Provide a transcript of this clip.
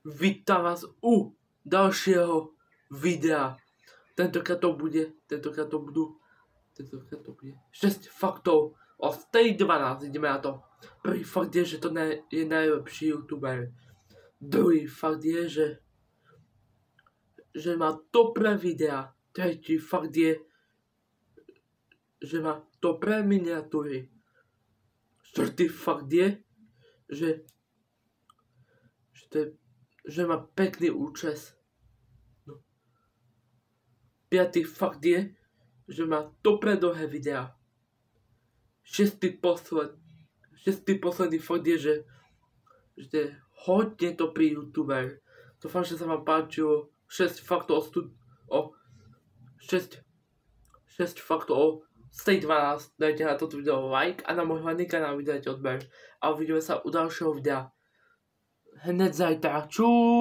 Vítam vás u dalšího videa. Tentokrát to bude 6 faktov o Stay 12. Ideme na to. Prvý fakt je, že to je najlepší youtuber. Druhý fakt je, že má dobré videa. Tretí fakt je, že má dobré miniatúry. Štvrtý fakt je, že má pekný účes. No. Piatý fakt je, že má dobré dlhé videa. Šestý posledný fakt je, že je hodne dobrý youtuber. Dúfam, že sa vám páčilo 6 faktov o Stay 12. Dajte na toto video like a na môj hlavný kanál vydajte odber. A uvidíme sa u ďalšieho videa hneď zajtra. Čau!